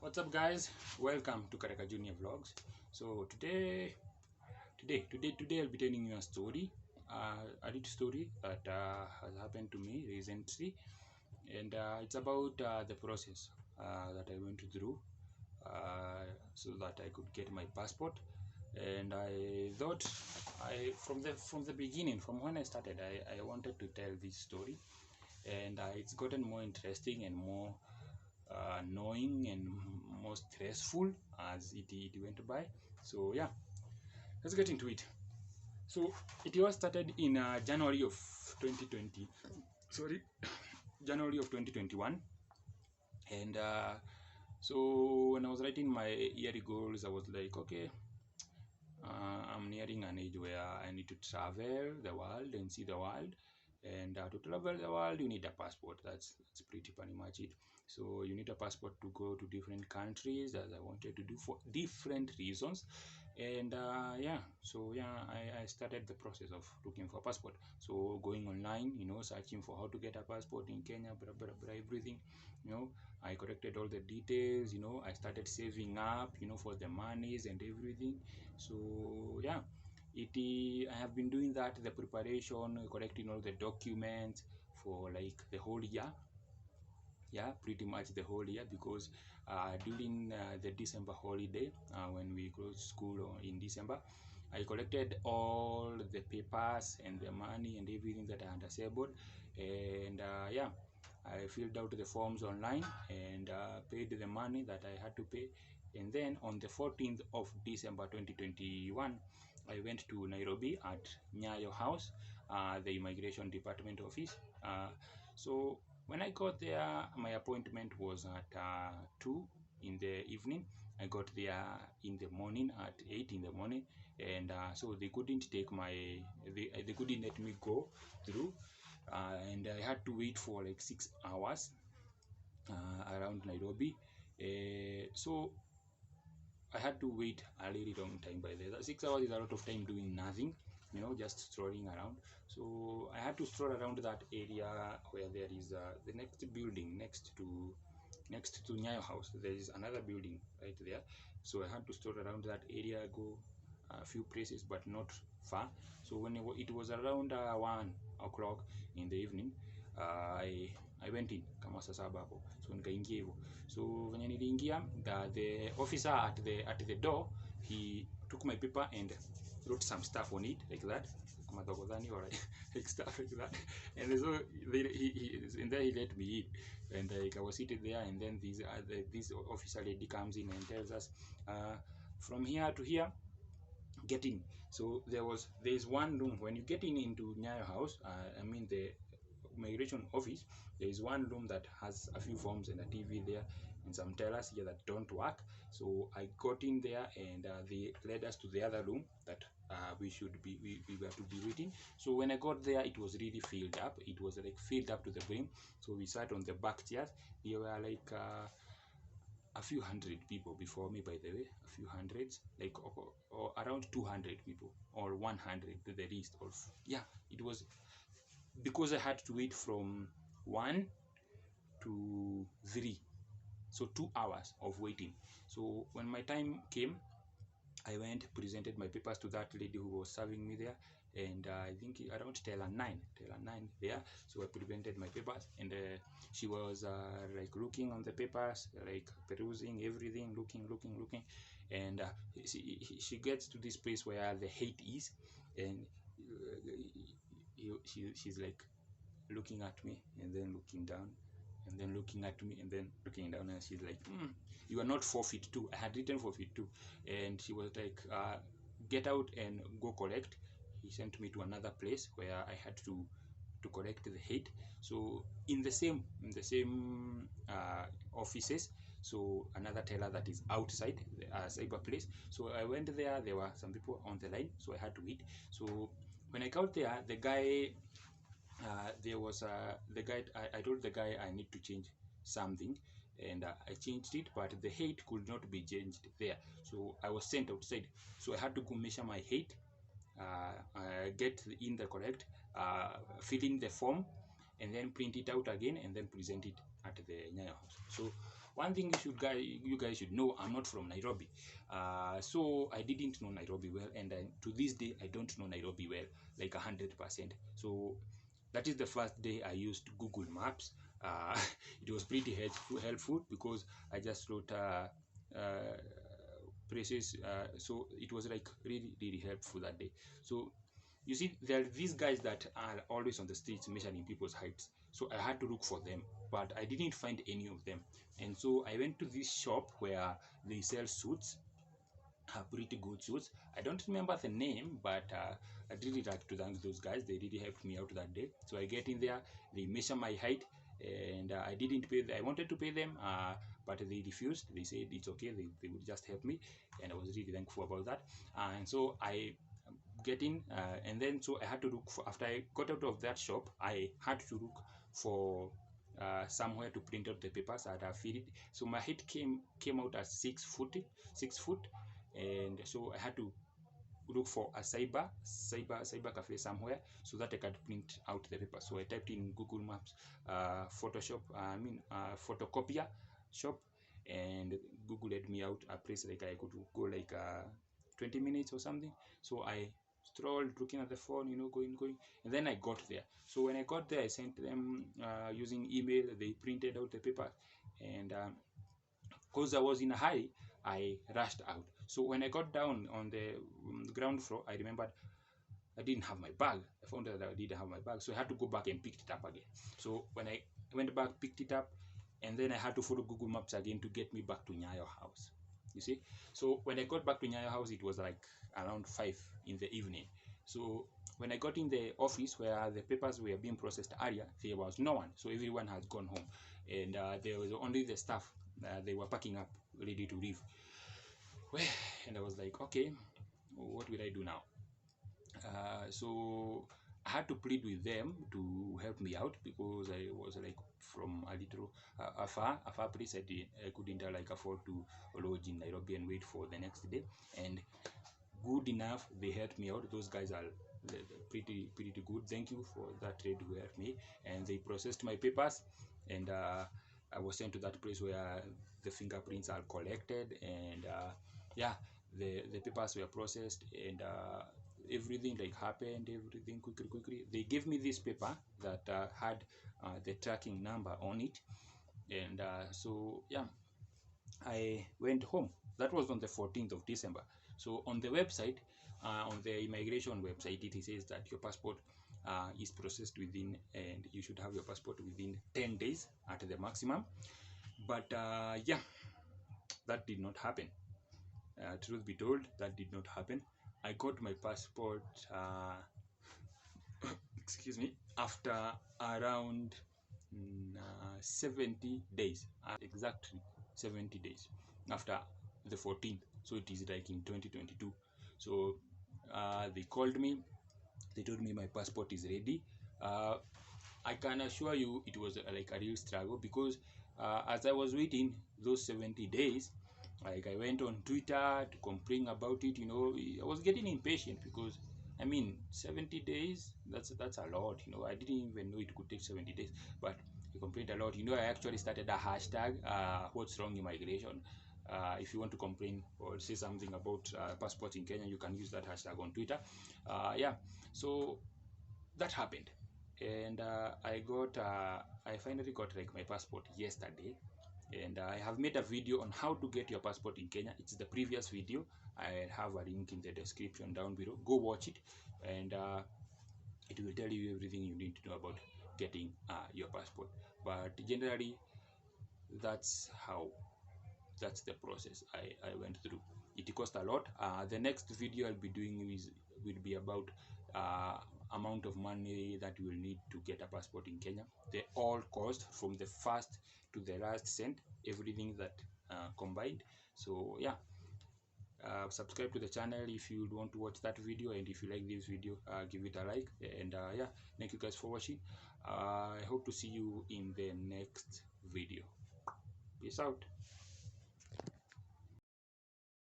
What's up, guys? Welcome to Karekajnr vlogs. So today I'll be telling you a story, a little story that has happened to me recently, and it's about the process that I went through so that I could get my passport. And I thought, from the beginning, from when I started, I wanted to tell this story, and it's gotten more interesting and more annoying and more stressful as it went by. So yeah, let's get into it. So it was started in January of 2020. Sorry, January of 2021. And so when I was writing my yearly goals, I was like, okay, I'm nearing an age where I need to travel the world and see the world. And to travel the world, you need a passport. That's pretty much it. So you need a passport to go to different countries, as I wanted to do for different reasons. And I started the process of looking for a passport. So going online, searching for how to get a passport in Kenya, everything. I corrected all the details. I started saving up, for the monies and everything. So yeah, I have been doing that, the preparation, collecting all the documents for like the whole year. Yeah, pretty much the whole year, because during the December holiday, when we close school in December, I collected all the papers and the money and everything that I had assembled. And I filled out the forms online and paid the money that I had to pay. And then on the 14th of December 2021, I went to Nairobi at Nyayo House, the immigration department office. So when I got there, my appointment was at 2 in the evening. I got there in the morning at 8 in the morning, and so they couldn't take they couldn't let me go through, and I had to wait for like 6 hours around Nairobi. So I had to wait a really long time by there. 6 hours is a lot of time doing nothing, just strolling around. So I had to stroll around that area where there is the next building next to Nyayo House. There is another building right there. So I had to stroll around that area, go a few places, but not far. So when it was around 1 o'clock in the evening, I went in kama saa saba hapo, so nikaingia hivyo. So when niliingia, the officer at the door, he took my paper and wrote some stuff on it like that, or like stuff like that. And so and then he let me in, and I was seated there. And then this officer lady comes in and tells us, from here to here, get in. So there's one room when you get into Nyayo House. I mean the migration office. There is one room that has a few forms and a TV there and some tellers here that don't work. So I got in there, and they led us to the other room that we were to be waiting. So when I got there, it was really filled up. It was like filled up to the brim. So we sat on the back chairs. There were like a few hundred people before me, by the way, a few hundreds, like or around 200 people or 100 to the least. Or yeah, it was because I had to wait from 1 to 3, so 2 hours of waiting. So when my time came, I went, presented my papers to that lady who was serving me there, and I think around teller 9 there. So I presented my papers, and she was like looking on the papers, like perusing everything, looking, and she gets to this place where the hate is, and she's like looking at me and then looking down and then looking at me and then looking down, and she's like, you are not 4 feet 2. I had written 4 feet 2, and she was like, get out and go collect. He sent me to another place where I had to collect the hate. So in the same offices, so another teller that is outside the cyber place. So I went there. There were some people on the line, so I had to wait. So when I got there, the guy there was the guy. I told the guy I need to change something, and I changed it, but the height could not be changed there. So I was sent outside. So I had to go measure my height, get in the correct, fill in the form, and then print it out again, and then present it at the Nyayo House. So one thing you guys should know, I'm not from Nairobi. So I didn't know Nairobi well, and to this day I don't know Nairobi well, like 100%. So that is the first day I used Google Maps. uh, it was pretty helpful because I just wrote places, so it was like really helpful that day. So you see, there are these guys that are always on the streets measuring people's heights. So I had to look for them, but I didn't find any of them. And so I went to this shop where they sell suits, pretty good suits. I don't remember the name, but I'd really like to thank those guys. They really helped me out that day. So I get in there, they measure my height, and I didn't pay. I wanted to pay them, but they refused. They said it's okay. They would just help me, and I was really thankful about that. And so I get in, and then so I had to look for. After I got out of that shop, I had to look for somewhere to print out the papers that I filled. So my height came out as 6 foot, and so I had to look for a cyber cafe somewhere so that I could print out the paper. So I typed in Google Maps, Photoshop, photocopier shop, and Google led me out a place like I could go like 20 minutes or something. So I strolled looking at the phone, going, and then I got there. So when I got there, I sent them using email. They printed out the paper, and because I was in a hurry, I rushed out. So when I got down on the ground floor, I remembered I didn't have my bag. I found out that I didn't have my bag, so I had to go back and pick it up again. So when I went back, picked it up, and then I had to follow Google Maps again to get me back to Nyayo house. You see? So when I got back to Nyayo house, it was like around 5 in the evening. So when I got in the office where the papers were being processed earlier, there was no one. So everyone had gone home, and there was only the staff. They were packing up, ready to leave. And I was like, okay, what will I do now? So I had to plead with them to help me out because I was like from a little a far place. I couldn't like afford to lodge in Nairobi and wait for the next day. And good enough, they helped me out. Those guys are pretty good. Thank you for that trade who helped me. And they processed my papers, and I was sent to that place where the fingerprints are collected, and yeah, the papers were processed, and everything like happened, everything quickly. They gave me this paper that had the tracking number on it, and so yeah, I went home. That was on the 14th of December. So on the website, on the immigration website, it says that your passport is processed within, and you should have your passport within 10 days at the maximum. But yeah, that did not happen. Truth be told, that did not happen. I got my passport, excuse me, after around 70 days, exactly 70 days after the 14th. So it is like in 2022. So they called me, they told me my passport is ready. I can assure you it was like a real struggle because as I was waiting those 70 days, like I went on Twitter to complain about it. I was getting impatient because I mean 70 days, that's a lot. I didn't even know it could take 70 days, but I complained a lot. I actually started a hashtag, what's wrong immigration. If you want to complain or say something about passports in Kenya, you can use that hashtag on Twitter. Yeah, so that happened, and I finally got like my passport yesterday, and I have made a video on how to get your passport in Kenya. It's the previous video. I have a link in the description down below. Go watch it, and it will tell you everything you need to know about getting your passport. But generally, that's the process I went through. It cost a lot. The next video I'll be doing will be about amount of money that you will need to get a passport in Kenya. The all cost from the first to the last cent, everything that combined. So yeah, subscribe to the channel if you want to watch that video, and if you like this video, give it a like. And yeah, thank you guys for watching. I hope to see you in the next video. Peace out.